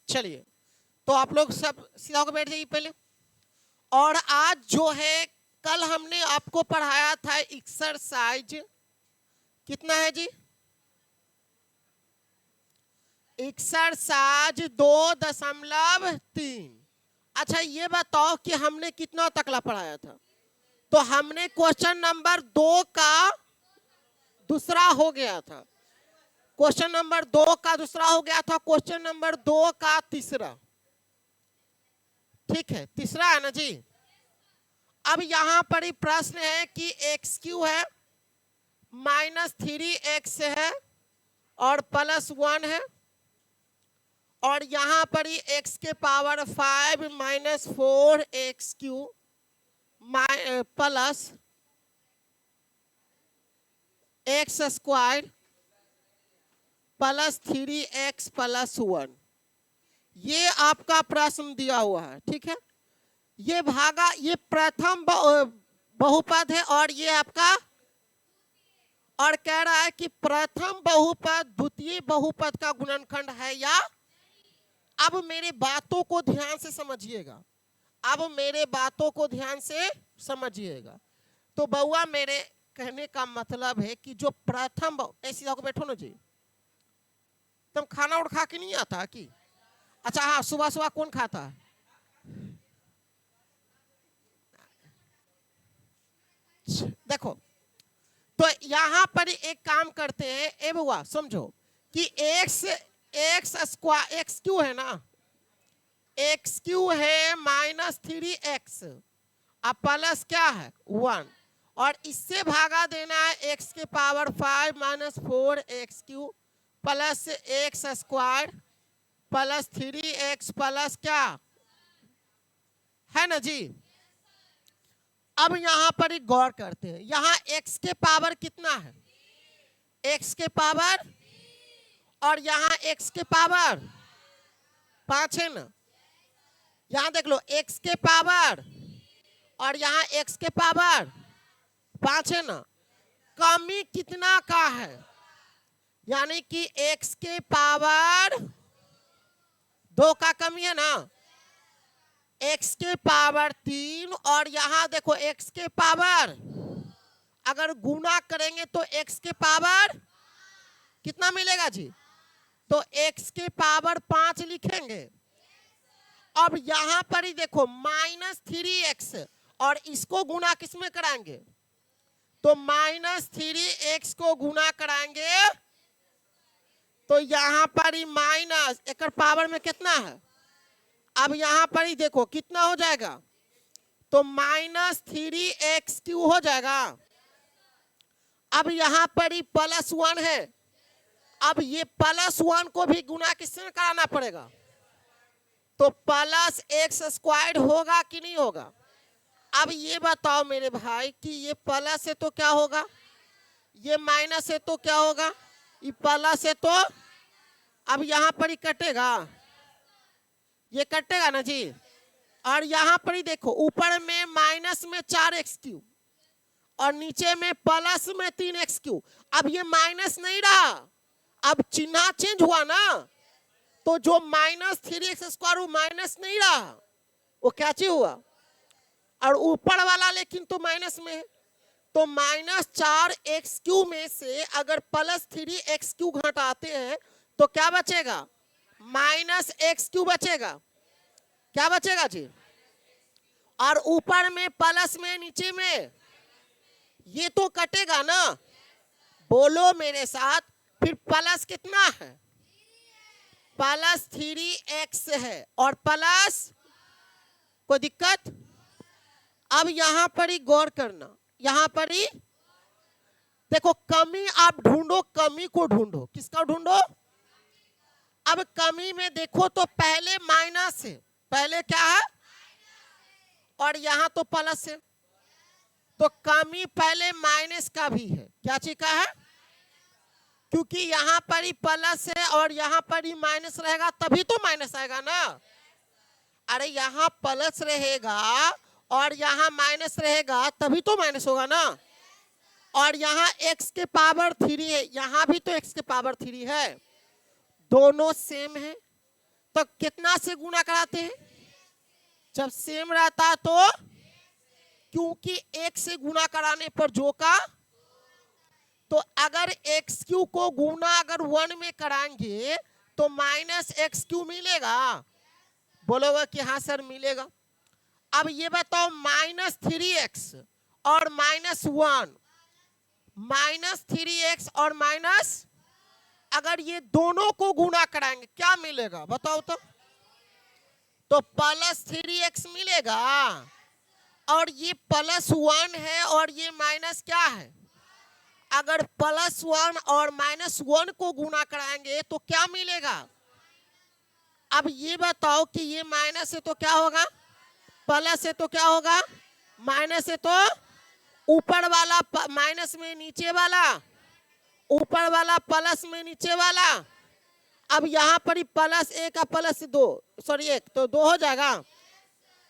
चलिए, तो आप लोग सब सीधा होकर बैठ जाइए पहले। और आज जो है, कल हमने आपको पढ़ाया था एक्सरसाइज, कितना है जी? एक्सरसाइज 2.3। अच्छा ये बताओ कि हमने कितना तकला पढ़ाया था? तो हमने क्वेश्चन नंबर 2 का दूसरा हो गया था, क्वेश्चन नंबर 2 का दूसरा हो गया था, क्वेश्चन नंबर 2 का तीसरा। ठीक है, तीसरा है ना जी। अब यहां पर ही प्रश्न है कि एक्स क्यू है, -3x है और +1 है, और यहां पर ही x के power 5 -4x³ plus x² plus 3x plus 1, ये आपका प्रश्न दिया हुआ है। ठीक है, ये भागा, ये प्रथम बहुपद है और ये आपका, और कह रहा है कि प्रथम बहुपद द्वितीय बहुपद का गुणनखंड है या। अब मेरे बातों को ध्यान से समझिएगा, अब मेरे बातों को ध्यान से समझिएगा। तो बउआ, मेरे कहने का मतलब है कि जो प्रथम, ऐसी होकर बैठो ना जी, तुम खाना उड़ खा के नहीं आता कि? अच्छा हाँ, सुबह सुबह कौन खाता है? देखो, तो यहां पर एक काम करते हैं, ए बउआ समझो कि एक्स क्यू है ना, एक्स क्यू है -3x अब प्लस क्या है 1, और इससे भागा देना है x के power 5 -4x³ plus x² plus 3x plus क्या है ना जी। अब यहां पर एक गौर करते हैं, यहां x के पावर कितना है? x के पावर, और यहां x के पावर 5 है ना। यहां देख लो, x के पावर और यहां x के पावर 5 है ना। कमी कितना का है? यानी कि x के पावर 2 का कमी है ना, x के पावर 3, और यहां देखो x के पावर अगर गुना करेंगे तो x के पावर कितना मिलेगा जी? तो x के पावर 5 लिखेंगे। अब यहां पर ही देखो -3x, और इसको गुना किसमें कराएंगे? तो -3x को गुना कराएंगे तो यहां पर ही माइनस एक पावर में कितना है। अब यहां पर ही देखो कितना हो जाएगा, तो -3x³ हो जाएगा। अब यहां पर ही +1 है, अब ये +1 को भी गुना किससे कराना पड़ेगा? तो +x² होगा कि नहीं होगा? अब ये बताओ मेरे भाई कि ये प्लस है तो क्या होगा, ये माइनस है तो क्या होगा, ये प्लस है तो अब यहां पर ही कटेगा, ये कटेगा ना जी। और यहां पर ही देखो, ऊपर में माइनस में 4x³ और नीचे में प्लस में 3x³। अब ये माइनस नहीं रहा, अब चिन्ह चेंज हुआ ना, तो जो -3x² वो माइनस नहीं रहा, वो क्या चीज हुआ, और ऊपर वाला लेकिन तो माइनस में है। तो -4x³ में से अगर +3x³ घटाते हैं तो क्या बचेगा? -x³ बचेगा। क्या बचेगा जी? और ऊपर में प्लस में नीचे में ये तो कटेगा ना, बोलो मेरे साथ। फिर प्लस कितना है? +3x है और प्लस, कोई दिक्कत? अब यहां पर ही गौर करना, यहां पर ही देखो, कमी आप ढूंढो, कमी को ढूंढो, किसका ढूंढो? अब कमी में देखो तो पहले माइनस है, पहले क्या है, और यहां तो प्लस है, तो कमी पहले माइनस का भी है। क्या चीज का है? क्योंकि यहां पर ही प्लस है और यहां पर ही माइनस रहेगा, तभी तो माइनस आएगा ना। अरे यहां प्लस रहेगा और यहां माइनस रहेगा, तभी तो माइनस होगा ना। और यहां x के पावर 3 है, यहां भी तो x के पावर 3 है, दोनों सेम है, तो कितना से गुना कराते हैं? जब सेम रहता तो, क्योंकि एक से गुना कराने पर जो का, तो अगर एक्स क्यू को गुना अगर 1 में कराएंगे तो माइनस एक्स क्यू मिलेगा। बोलोगे कि हाँ सर मिलेगा। अब ये बताओ -3x और -1, -3x और माइनस, अगर ये दोनों को गुना कराएंगे क्या मिलेगा बताओ तो +3x मिलेगा। और ये +1 है और ये माइनस क्या है? अगर +1 और -1 को गुना कराएंगे तो क्या मिलेगा? अब ये बताओ कि ये माइनस है तो क्या होगा, प्लस है तो क्या होगा, माइनस है तो ऊपर वाला माइनस में नीचे वाला, ऊपर वाला प्लस में नीचे वाला। अब यहाँ पर +1 का +2, सॉरी 1 तो 2 हो जाएगा।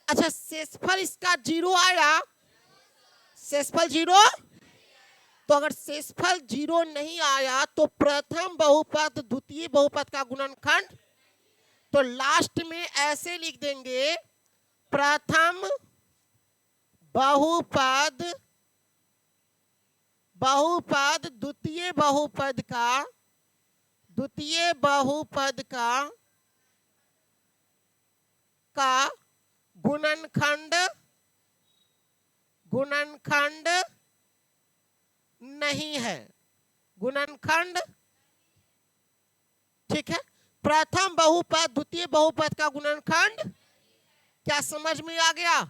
अच्छा शेषफल इसका 0 आएगा, शेषफल 0। तो अगर शेषफल 0 नहीं आया तो प्रथम बहुपद द्वितीय बहुपद का गुणनखंड, तो लास्ट में ऐसे लिख देंगे प्रथम बहुपद द्वितीय बहुपद का गुणनखंड नहीं है, गुणनखंड। ठीक है, प्रथम बहुपद द्वितीय बहुपद का गुणनखंड। क्या समझ में आ गया?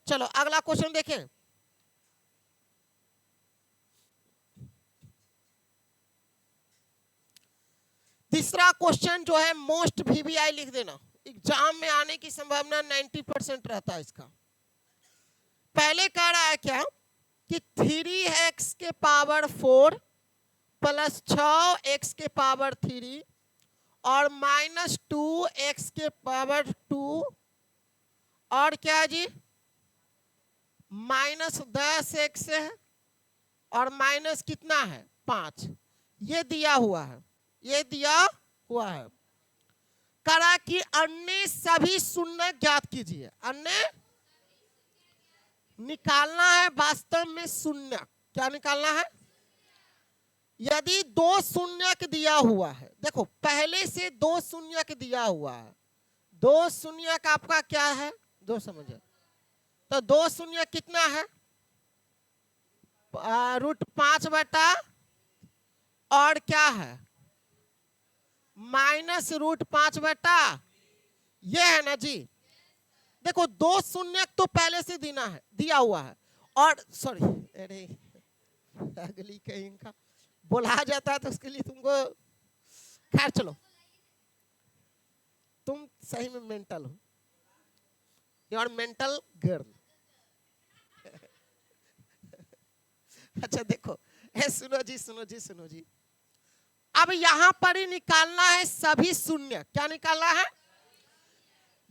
चलो अगला क्वेश्चन देखें। तीसरा क्वेश्चन जो है मोस्ट VBI लिख देना, एग्जाम में आने की संभावना 90% रहता है इसका। पहले कह रहा है क्या कि 3x के पावर 4 प्लस 6x के पावर 3 और -2x के पावर 2 और क्या है जी -10x है और माइनस कितना है 5। ये दिया हुआ है, ये दिया हुआ है। करा कि अन्य सभी शून्य ज्ञात कीजिए। अन्य निकालना है वास्तव में शून्य। क्या निकालना है? यदि 2 शून्यक दिया हुआ है, देखो पहले से 2 शून्यक दिया हुआ है, 2 शून्यक आपका क्या है 2 समझे, तो 2 शून्य कितना है √5 बटा और क्या है -√5 बटा, ये है ना जी। देखो 2 शून्य तो पहले से देना है, दिया हुआ है। और सॉरी अरे अगली कहीं का बोला जाता है तो उसके लिए तुमको, खैर चलो तुम सही में मेंटल हो, योर मेंटल गर्ल। अच्छा देखो सुनो जी, अब यहां पर ही निकालना है सभी शून्य। क्या निकालना है?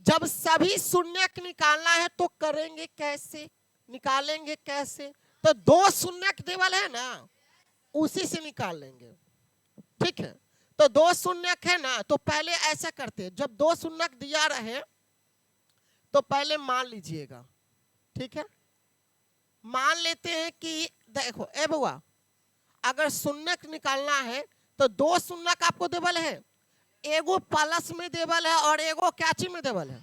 जब सभी शून्य निकालना है तो करेंगे कैसे, निकालेंगे कैसे? तो 2 शून्य देवल है ना, उसी से निकाल लेंगे। ठीक है, तो 2 शून्य है ना, तो पहले ऐसा करते हैं, जब 2 शून्य दिया रहे तो पहले मान लीजिएगा। ठीक है, मान लेते हैं कि देखो ए बुआ, अगर शून्य निकालना है तो 2 शून्य आपको देवल है, एगो प्लस में देवल है और एगो कैची में देवल है।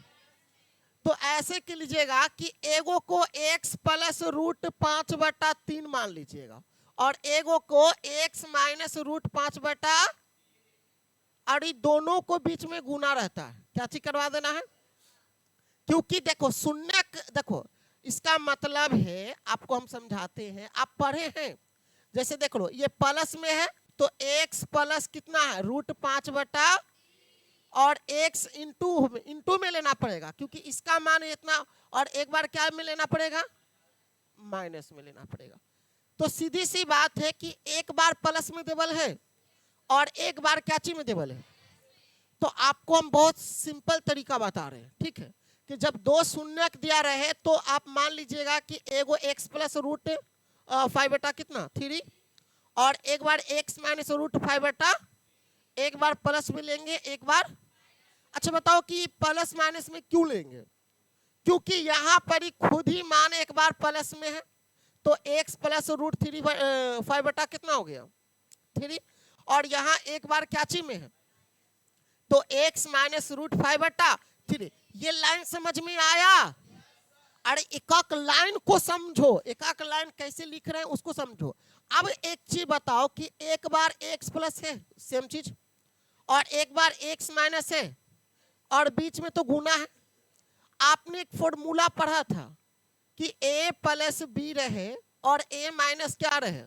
तो ऐसे कर लीजिएगा कि एगो को x प्लस √5 बटा 3 मान लीजिएगा और एगो को x माइनस √5 बटा, और ये दोनों को बीच में गुना रहता है। क्या चीज करवा देना है? क्योंकि देखो शून्य, देखो इसका मतलब है, आपको हम समझाते हैं, आप पढ़े हैं। जैसे देख लो ये प्लस में है तो x प्लस कितना है √5 बटा और x इंटू में लेना पड़ेगा, क्योंकि इसका मान इतना, और एक बार क्या में लेना पड़ेगा माइनस में लेना पड़ेगा। तो सीधी सी बात है कि एक बार प्लस में देवल है और एक बार कैची में देवल है। तो आपको हम बहुत सिंपल तरीका बता रहे हैं। ठीक है, कि जब 2 शून्य दिया रहे तो आप मान लीजिएगा कि एगो x प्लस √5 बटा कितना 3 और एक बार x माइनस √5 बटा, एक बार प्लस में लेंगे एक बार, अच्छा बताओ कि प्लस माइनस में क्यों लेंगे? क्योंकि यहाँ पर ही खुद ही मान एक बार प्लस में है, तो x प्लस रूट 3/5 बटा कितना हो गया 3, और यहाँ एक बार क्या चीज में है, तो x माइनस रूट 5 बटा 3। ये लाइन समझ में आया? अरे एक एक लाइन को समझो, एक एक लाइन कैसे लिख रहे हैं उसको समझो। अब एक चीज बताओ कि एक बार x प्लस है सेम चीज, और एक बार x माइनस है, और बीच में तो गुना है। आपने एक फॉर्मूला पढ़ा था कि a प्लस बी रहे और a माइनस क्या रहे,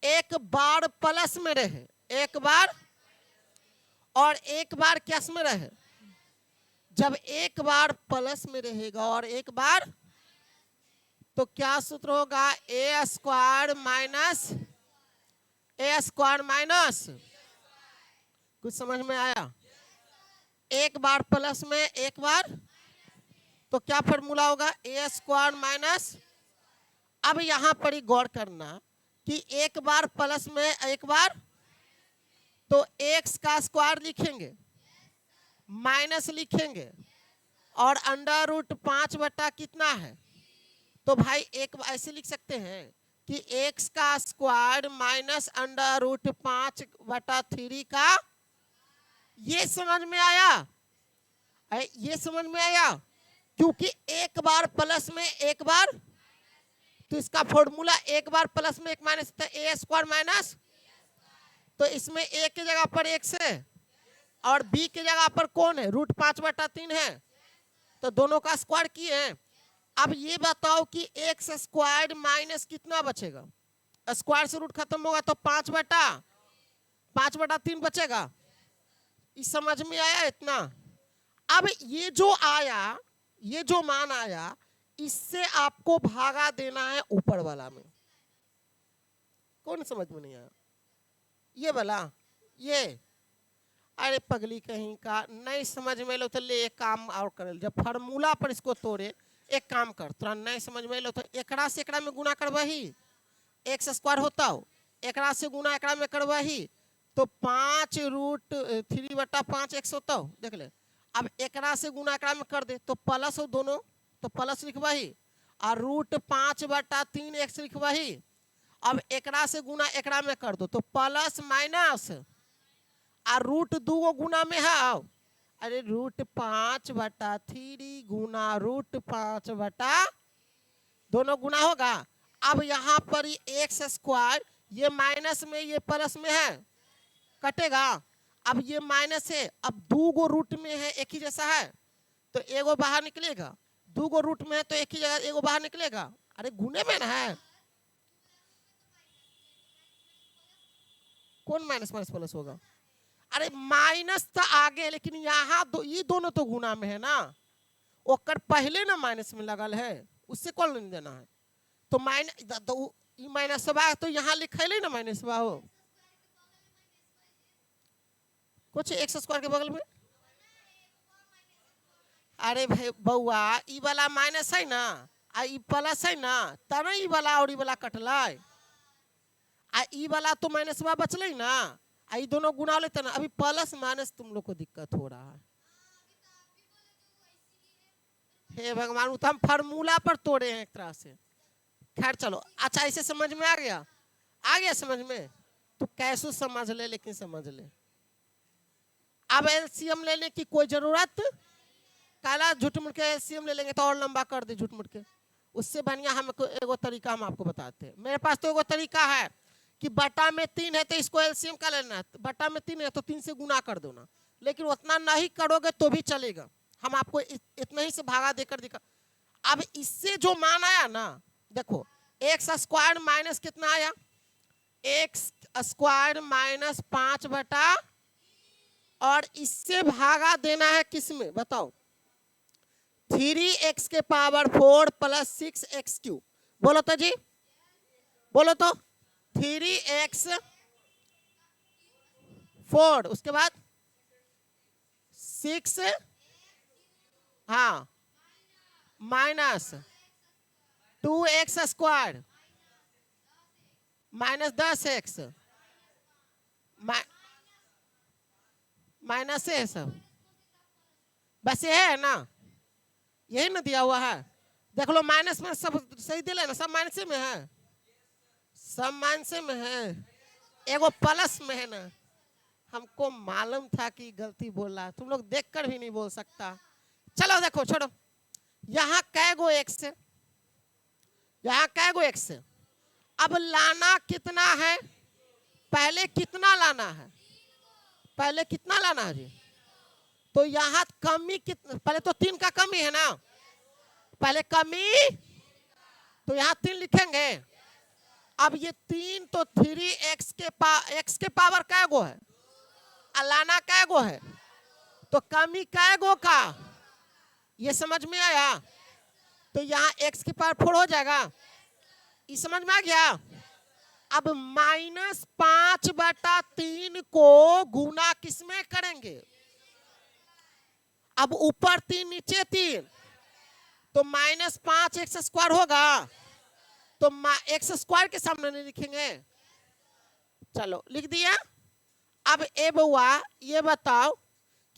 एक बार प्लस में रहे, एक बार, और एक बार कैस में रहे। जब एक बार प्लस में रहेगा और एक बार, तो क्या सूत्र होगा, ए स्क्वायर माइनस, कुछ समझ में आया? एक बार प्लस में एक बार, तो क्या फॉर्मूला होगा, ए स्क्वायर माइनस। अब यहां पर ही गौर करना कि एक बार प्लस में एक बार, तो x का स्क्वायर लिखेंगे, माइनस लिखेंगे, और अंडर रूट 5 बटा कितना है, तो भाई एक ऐसे लिख सकते हैं कि x का स्क्वायर माइनस अंडर रूट 5 बटा 3 का। ये समझ में आया? ये समझ में आया? क्योंकि एक बार प्लस में एक बार, तो इसका फॉर्मूला एक बार प्लस में एक माइनस, ए स्क्वायर माइनस, तो इसमें a की जगह पर x है और b की जगह पर कौन है, रूट 5 बटा 3 है, तो दोनों का स्क्वायर किए हैं। अब ये बताओ कि x स्क्वायर माइनस कितना बचेगा, स्क्वायर से रूट खत्म होगा तो 5 बटा 3 बचेगा। इस समझ में आया इतना? अब ये जो आया, ये जो मान आया, इससे आपको भागा देना है ऊपर वाला में। कौन समझ में नहीं आया? ये वाला, ये, अरे पगली कहीं का, नहीं समझ में लो तो ले एक काम और कर, जब फार्मूला पर इसको तोड़े, एक काम कर, तुरंत नहीं समझ में लो तो एकड़ा से एकड़ा में गुना करवाही, एक्स स्क्वायर होता हो, एकड़ा से गुना एकड़ा में करवाही, तो 5 रूट 3 बटा 5 एक्स होता हो, देख ले। अब एकड़ा से गुना एकड़ा में कर दे तो प्लस हो दोनों, तो प्लस लिखवाही, और रूट 5 बटा 3 एक्स लिखवाही। अब एकड़ा से गुना एकड़ा में कर दो तो प्लस माइनस, और रूट 2 गुना में है, अरे रूट 5 बटा 3 गुना रूट 5 बटा, दोनों गुना होगा। अब यहाँ पर एक्स स्क्वायर, ये माइनस में ये प्लस में है, कटेगा। अब ये माइनस है, अब 2 गो रूट में है, एक ही जैसा है, तो एगो बाहर निकलेगा, 2 गो रूट में है तो एक ही जगह एगो बाहर निकलेगा। अरे गुने में ना है, कौन माइनस माइनस प्लस होगा? अरे माइनस तो आगे, लेकिन यहाँ ये दोनों तो गुना में है ना, ओकर पहले ना माइनस में लगल है, उससे कौन लेने देना है, तो माइनस तो यहाँ लिखे ना माइनस बा हो, कुछ एक्स स्क्वायर के बगल में। अरे भाई बउआ, ई वाला माइनस है ना, आ ई प्लस है ना, तब ई वाला और ई वाला कटलाई, आ ई वाला तो माइनस बचल ना, आई दोनों गुना लेते ना। अभी प्लस माइनस तुम लोग को दिक्कत हो रहा है, हे भगवान, तो हम फार्मूला पर तोड़े हैं एक तरह से। खैर चलो, अच्छा ऐसे समझ में आ गया समझ में, तो कैसे समझ ले, लेकिन समझ ले। अब एलसीएम लेने की कोई जरूरत, काला झूठ मूठ के एलसीएम ले लेंगे तो और लंबा कर दे झूठ मूठ के, उससे बढ़िया हमको एगो तरीका हम आपको बताते हैं। मेरे पास तो एगो तरीका है कि बटा में 3 है तो इसको एलसीएम का लेना है, बटा में 3 है तो 3 से गुना कर दो ना, लेकिन उतना नहीं करोगे तो भी चलेगा, हम आपको इतना ही से भागा देकर दिखा। अब इससे जो मान आया ना, देखो एक्स स्क्वायर माइनस कितना आया, एक्स स्क्वायर माइनस 5 बटा, और इससे भागा देना है किस में बताओ, 3x के पावर 4 प्लस 6x क्यूब। बोलो तो जी, बोलो तो, 3x 4, उसके बाद 6, हाँ, minus 2x square minus 10x, minus है सब, बस ये है ना, यही ना दिया हुआ है। देख लो माइनस में सब सही दिले ना, सब माइनस में है, सब माइनस में है, एगो प्लस में है ना। हमको मालूम था कि गलती बोल रहा है, तुम लोग देखकर भी नहीं बोल सकता। चलो देखो छोड़ो, यहाँ कै गो एक्स है, यहाँ कै गो एक्स है। अब लाना कितना है, पहले कितना लाना है, पहले कितना लाना है जी। तो यहाँ कमी कितना, पहले तो 3 का कमी है ना, पहले कमी, तो यहाँ 3 लिखेंगे। अब ये 3 तो 3x के पावर कै गो है, लाना कै गो है, तो कमी कै गो का, ये समझ में आया। तो यहाँ x की पावर 4 हो जाएगा, ये समझ में आ गया। अब -5/3 को गुना किसमें करेंगे, अब ऊपर 3 नीचे 3, तो -5x² होगा, तो x² के सामने नहीं लिखेंगे। चलो लिख दिया। अब ए बउआ ये बताओ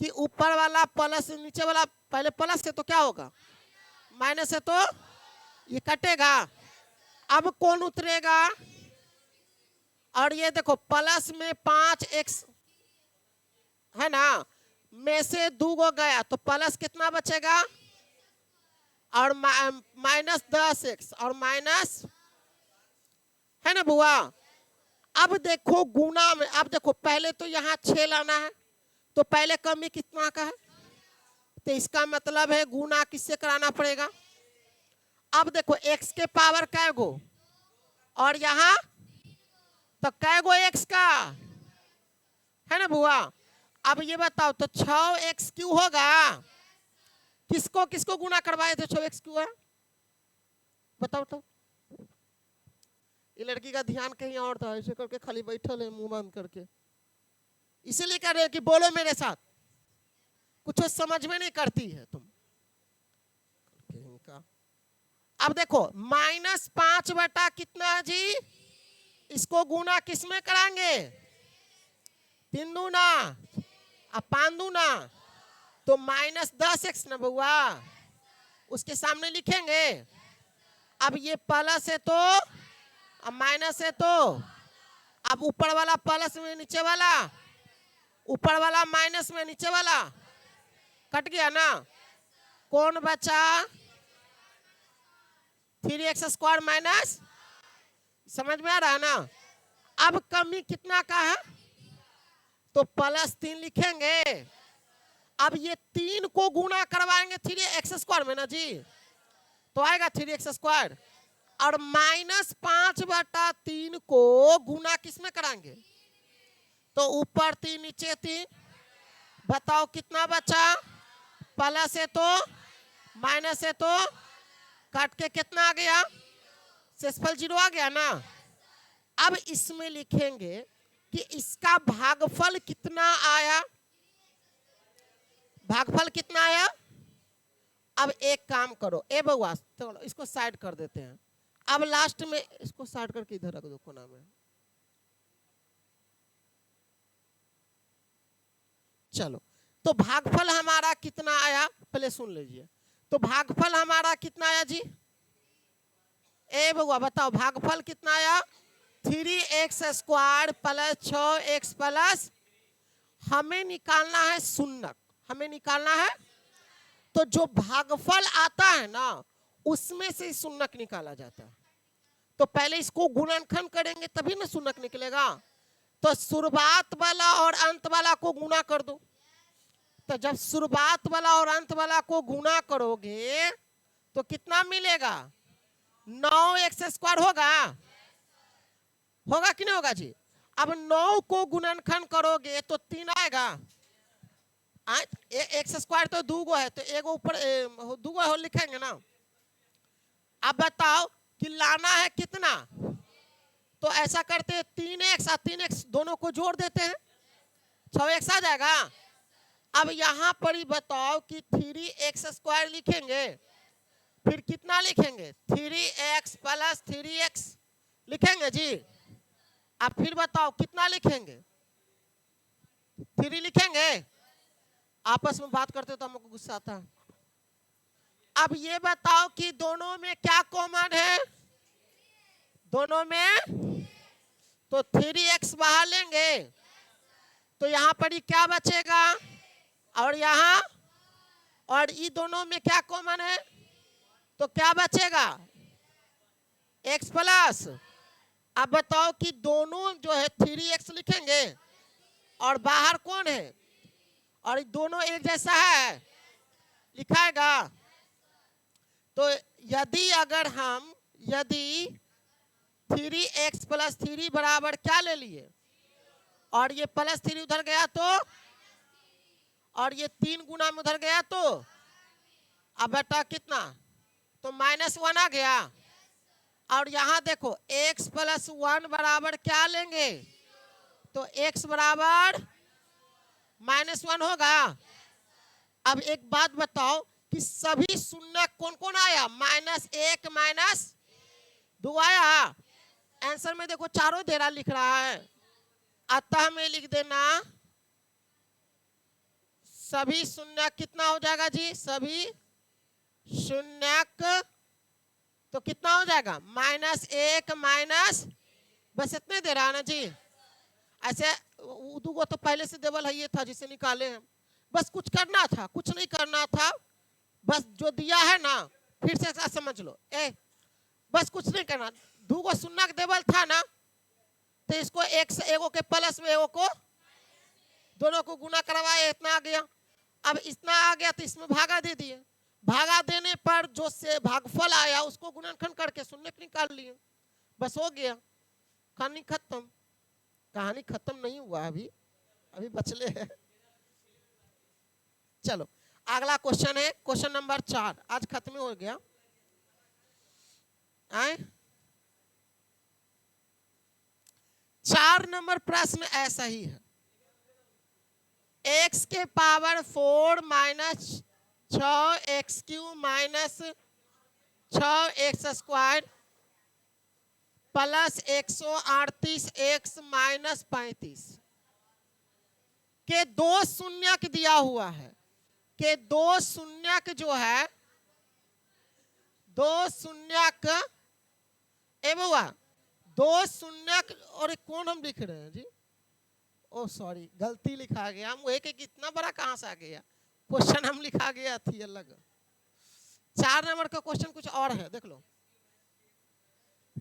कि ऊपर वाला प्लस नीचे वाला, पहले प्लस है तो क्या होगा, माइनस है तो ये कटेगा। अब कौन उतरेगा, और ये देखो प्लस में 5x है ना, में से 2 गो गया तो प्लस कितना बचेगा, और -10x और माइनस है ना बुआ। अब देखो गुना में, अब देखो पहले तो यहाँ 6 लाना है, तो पहले कमी कितना का है, तो इसका मतलब है गुना किससे कराना पड़ेगा। अब देखो x के पावर कै गो, और यहाँ तो कै गो x का है ना बुआ। अब ये बताओ तो 6x³ होगा, किसको किसको गुना करवाए थे 6x³ है, बताओ तो। ये लड़की का ध्यान कहीं और था, ऐसे करके खाली बैठल है मुंह बंद करके, इसीलिए कह रहे हैं कि बोलो मेरे साथ, कुछ समझ में नहीं करती है तुम। अब देखो -5 कितना है जी, इसको गुना किसमें कराएंगे, 3 दूना अब 5 दूना, तो -10x ना बउआ, उसके सामने लिखेंगे। अब ये प्लस है तो, अब माइनस है तो, अब ऊपर वाला प्लस में नीचे वाला, ऊपर वाला माइनस में नीचे वाला, कट गया ना। कौन बचा, 3x² माइनस, समझ में आ रहा है ना। अब कमी कितना का है, तो +3 लिखेंगे। अब ये 3 को गुना करवाएंगे 3x² में ना जी, तो आएगा 3x², और -5/3 को गुना किसमें कराएंगे, तो ऊपर 3 नीचे 3, बताओ कितना बचा, प्लस है तो माइनस है तो काट के कितना आ गया, शेषफल 0 आ गया ना। अब इसमें लिखेंगे कि इसका भागफल कितना आया, भागफल कितना आया। अब एक काम करो, ए बउआ चलो इसको साइड कर देते हैं। अब लास्ट में इसको साइड करके इधर रख दो कोना में। चलो तो भागफल हमारा कितना आया, पहले सुन लीजिए। तो भागफल हमारा कितना आया जी, ए बउआ बताओ भागफल कितना आया, 3x² + 6x+, हमें निकालना है शून्यक, हमें निकालना है। तो जो भागफल आता है ना उसमें से शून्यक निकाला जाता है। तो पहले इसको गुणनखंड करेंगे तभी ना शून्यक निकलेगा। तो शुरुआत वाला और अंत वाला को गुना कर दो। तो जब शुरुआत वाला और अंत वाला को गुना करोगे तो कितना मिलेगा, 9x² होगा, होगा कि नहीं होगा जी। अब 9 को गुणनखंड करोगे तो 3 आएगा, x² तो 2 गो है, तो एगो ऊपर 2 गो लिखेंगे ना। अब बताओ कि लाना है कितना, तो ऐसा करते हैं 3x और 3x दोनों को जोड़ देते हैं, 6x आ जाएगा। अब यहाँ पर ही बताओ कि 3x² लिखेंगे, फिर कितना लिखेंगे, 3x + 3x लिखेंगे जी। अब फिर बताओ कितना लिखेंगे, 3 लिखेंगे। आपस में बात करते हो तो हमको गुस्सा आता है। अब ये बताओ कि दोनों में क्या कॉमन है, दोनों में तो 3x बाहर लेंगे तो यहाँ पर ही क्या बचेगा, और यहाँ और ये दोनों में क्या कॉमन है तो क्या बचेगा x प्लस। अब बताओ कि दोनों जो है 3x लिखेंगे और बाहर कौन है, और दोनों एक जैसा है लिखाएगा। तो यदि 3x प्लस 3 बराबर क्या ले लिए, और ये प्लस 3 उधर गया तो, और ये 3 गुना में उधर गया तो, अब बेटा कितना, तो -1 आ गया। और यहाँ देखो x प्लस 1 बराबर क्या लेंगे, तो x बराबर -1 होगा। अब एक बात बताओ कि सभी शून्य कौन कौन आया, -1 -2 आया। आंसर में देखो चारों दे रहा लिख रहा है, अतः में लिख देना सभी शून्य कितना हो जाएगा जी, सभी शून्यक तो कितना हो जाएगा -1 बस इतने दे रहा है ना जी। ऐसे दूगो तो पहले से देवल है ये था जिसे निकाले हैं, बस कुछ करना था, कुछ नहीं करना था, बस जो दिया है ना फिर से ऐसा समझ लो, बस कुछ नहीं करना। दूगो शून्य देवल था ना, तो इसको एक से एगो के प्लस में एगो को दोनों को गुना करवाए, इतना आ गया। अब इतना आ गया तो इसमें भागा दे दिए, भागा देने पर जो से भागफल आया उसको गुणनखंड करके शून्य निकाल लिए, बस हो गया, कहानी खत्म। कहानी खत्म नहीं हुआ, अभी बचले है। चलो अगला क्वेश्चन है, क्वेश्चन नंबर 4, आज खत्म हो गया। आए 4 नंबर प्रश्न ऐसा ही है, x के power 4 minus 6x³ minus 6x² plus 138x minus 35 के दो शून्यक दिया हुआ है, के दो शून्यक जो है, दो शून्यक बुआ, दो शून्यक, और कौन हम लिख रहे हैं जी, ओ सॉरी गलती लिखा गया, हम वही कि इतना बड़ा कहां से आ गया, क्वेश्चन हम लिखा गया थी अलग। 4 नंबर का क्वेश्चन कुछ और है, देख लो।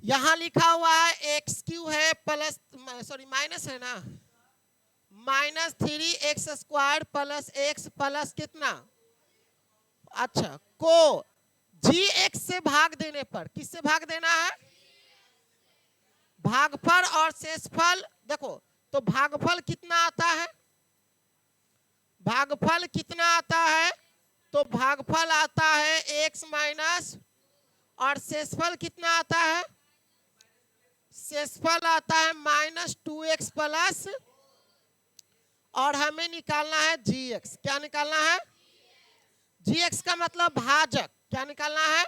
यहां लिखा हुआ है x³ है प्लस, सॉरी माइनस है ना, -3x² प्लस x प्लस कितना, अच्छा को gx से भाग देने पर, किससे भाग देना है, भागफल और शेषफल। देखो तो भागफल कितना आता है, भागफल कितना आता है, तो भागफल आता है x माइनस, और शेषफल कितना आता है, शेषफल आता है -2x प्लस, और हमें निकालना है gx। क्या निकालना है, gx का मतलब भाजक, क्या निकालना है,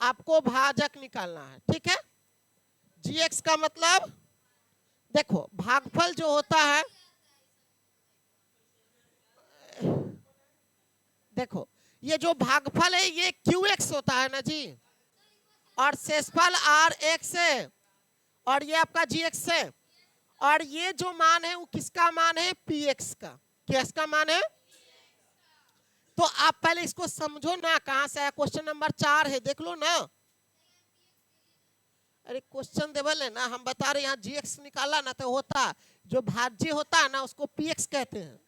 आपको भाजक निकालना है, ठीक है। gx का मतलब देखो भागफल जो होता है, देखो ये जो भागफल है ये qx होता है ना जी, और शेषफल rx है, और ये आपका gx है, और ये जो मान है वो किसका मान है, px का, किसका मान है। तो आप पहले इसको समझो ना, कहां से आया, क्वेश्चन नंबर 4 है, देख लो ना। अरे क्वेश्चन देवल है ना, हम बता रहे यहाँ gx निकाला ना, तो होता जो भाज्य होता है ना उसको px कहते हैं,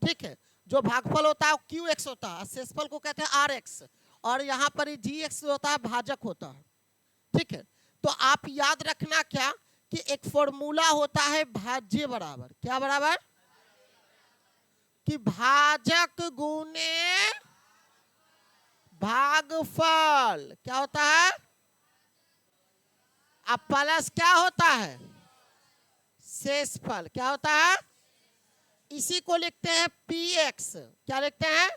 ठीक है। जो भागफल होता है वो qx होता है, शेषफल को कहते हैं rx, और यहाँ पर gx होता है भाजक होता है, ठीक है। तो आप याद रखना क्या कि एक फॉर्मूला होता है भाज्य बराबर, क्या बराबर, कि भाजक गुने भागफल, क्या होता है, अब प्लस क्या होता है, शेषफल, क्या होता है, इसी को लिखते हैं px, क्या लिखते हैं,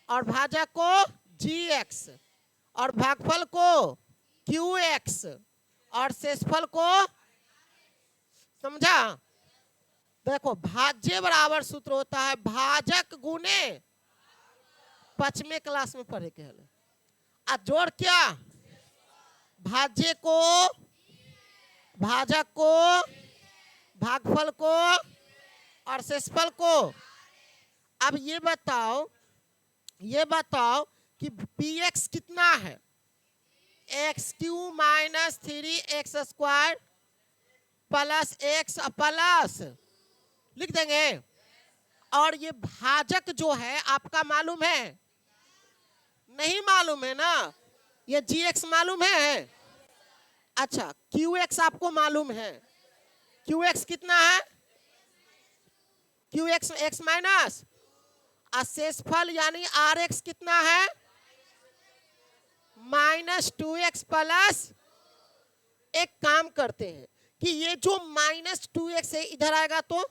और भाजक को gx, और भागफल को qx, और शेषफल को, समझा। देखो भाज्य बराबर सूत्र होता है भाजक गुने, 5वें क्लास में पढ़े के हले। आ जोड़ क्या, भाज्य को, भाजक को, भागफल को और शेषफल को। अब ये बताओ कि px कितना है, x Q minus 3x square plus x plus लिख देंगे। और ये भाजक जो है आपका मालूम है, नहीं मालूम है ना, ये gx मालूम है। अच्छा qx आपको मालूम है, qx कितना है, qx x माइनस शेषफल यानी rx कितना है, -2x प्लस। एक काम करते हैं कि ये जो -2x है इधर आएगा तो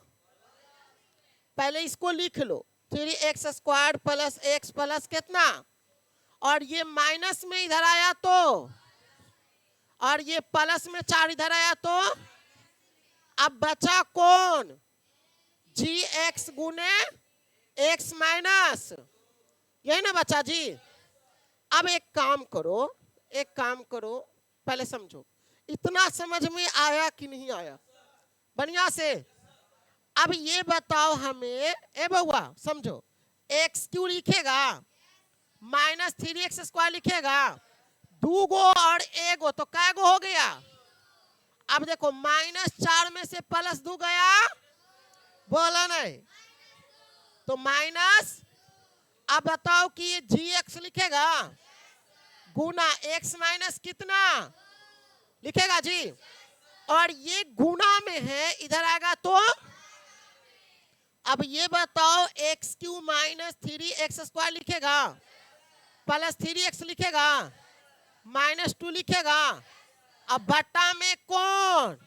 पहले इसको लिख लो, 3x square plus x plus कितना, और ये माइनस में इधर आया तो, और ये प्लस में 4 इधर आया तो, अब बचा कौन, gx गुने x माइनस, यही ना बचा जी। अब एक काम करो, पहले समझो इतना समझ में आया कि नहीं आया बढ़िया से। अब ये बताओ हमें, ए बउआ समझो, x क्यों लिखेगा, -3x स्क्वायर लिखेगा, 2 गो और 1 गो तो कै गो हो गया। अब देखो -4 में से +2 गया, बोला नहीं तो माइनस। अब बताओ कि ये gx लिखेगा गुना x माइनस कितना लिखेगा जी, और ये गुना में है इधर आएगा तो। अब ये बताओ x Q minus 3x square लिखेगा प्लस 3x लिखेगा -2 लिखेगा, अब बट्टा में कौन,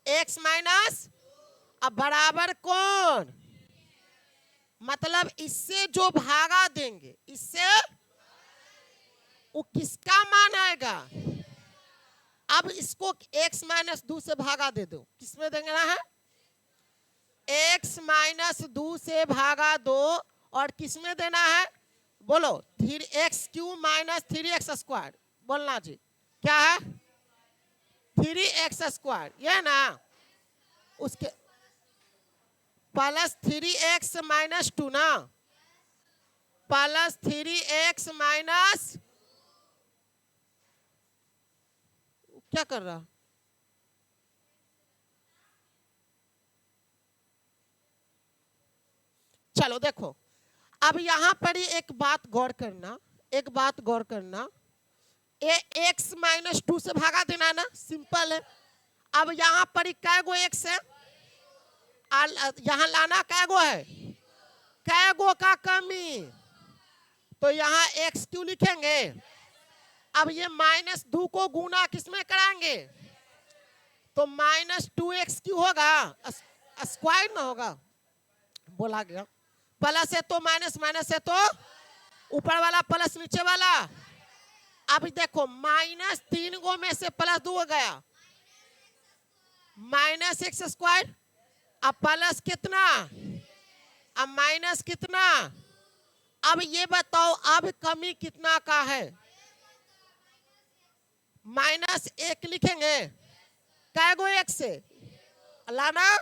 x माइनस, अब बराबर कौन, मतलब इससे जो भागा देंगे इससे वो किसका मान आएगा। अब इसको x माइनस 2 से भागा दे दो, किसमें देंगे ना है, x माइनस 2 से भागा दो, और किसमें देना है बोलो, 3x Q minus 3x square, बोलना जी क्या है, 3x स्क्वायर, ये ना, उसके प्लस 3x माइनस 2 ना, प्लस 3x माइनस, क्या कर रहा, चलो देखो अब यहां पर ही एक बात गौर करना, ये x माइनस 2 से भागा देना ना, सिंपल है। अब यहां पर ही कै गो x है, यहां लाना कै गो है, कै गो का कमी, तो यहां x क्यों लिखेंगे। अब ये -2 को गुना किसमें कराएंगे, तो -2x क्यों होगा, स्क्वायर ना होगा, बोला गया। प्लस है तो माइनस, माइनस है तो ऊपर वाला प्लस नीचे वाला। अब देखो -3 गो में से +2 हो गया, -x स्क्वायर, अब प्लस कितना, अब माइनस कितना। अब ये बताओ अब कमी कितना का है, -1 लिखेंगे, कै गो x से लाना,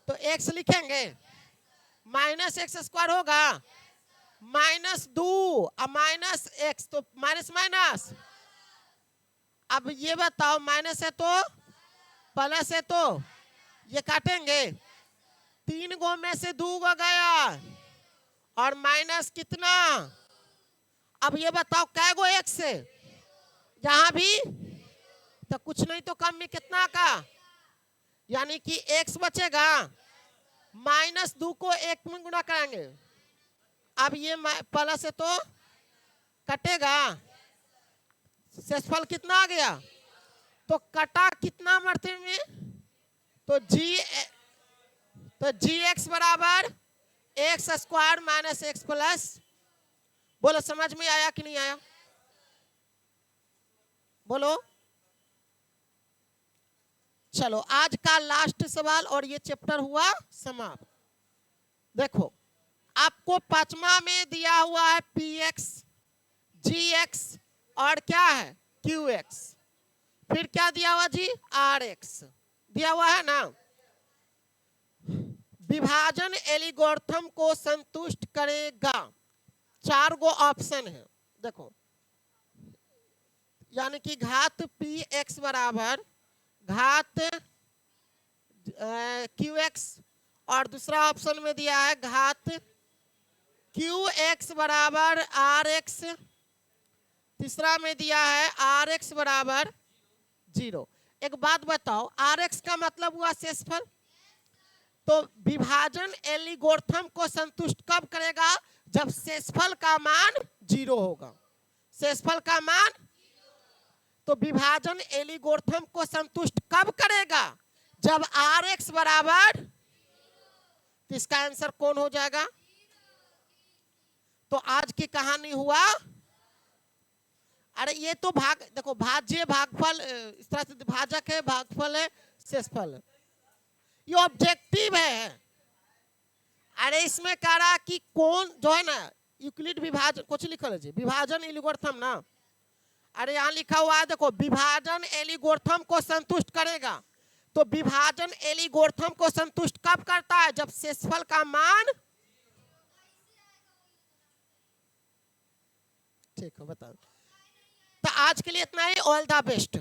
तो x लिखेंगे, -x स्क्वायर होगा, -2 अब -x तो माइनस माइनस। अब ये बताओ माइनस है तो प्लस है तो ये काटेंगे, 3 गो में से 2 गो गया, और माइनस कितना। अब ये बताओ कै गो x से, यहां भी तो कुछ नहीं तो कम में कितना का, यानी कि x बचेगा, -2 को 1 में गुना करेंगे, अब ये प्लस है तो कटेगा, शेषफल कितना आ गया, तो कटा कितना मरते में, तो gx बराबर x square minus x plus. बोलो समझ में आया कि नहीं आया, बोलो। चलो आज का लास्ट सवाल और ये चैप्टर हुआ समाप्त। देखो आपको पांचवा में दिया हुआ है पी एक्स, जी एक्स और क्या है क्यू एक्स, फिर क्या दिया हुआ जी आर एक्स दिया हुआ है ना। विभाजन एल्गोरिथम को संतुष्ट करेगा, 4 गो ऑप्शन है। देखो यानी कि घात पी एक्स बराबर घात क्यू एक्स, और दूसरा ऑप्शन में दिया है घात क्यू एक्स बराबर आर एक्स, तीसरा में दिया है आर एक्स बराबर 0। एक बात बताओ, आर एक्स का मतलब हुआ शेषफल, तो विभाजन एल्गोरिथम को संतुष्ट कब करेगा, जब शेषफल का मान 0 होगा। शेषफल का मान, तो विभाजन एल्गोरिथम को संतुष्ट कब करेगा, जब आर एक्स बराबर, तो इसका आंसर कौन हो जाएगा। तो आज की कहानी हुआ, अरे ये तो भाग, देखो भाज्य भागफल इस तरह से भाजक है, भागफल है, शेषफल है, ये ऑब्जेक्टिव है। अरे इसमें कह रहा कि कौन जो है ना यूक्लिड विभाजन कुछ लिखल है विभाजन एल्गोरिथम ना। अरे यहाँ लिखा हुआ है देखो विभाजन एल्गोरिथम को संतुष्ट करेगा, तो विभाजन एल्गोरिथम को संतुष्ट कब करता है, जब शेषफल का मान, ठीक है बताओ। तो आज के लिए इतना ही, ऑल द बेस्ट।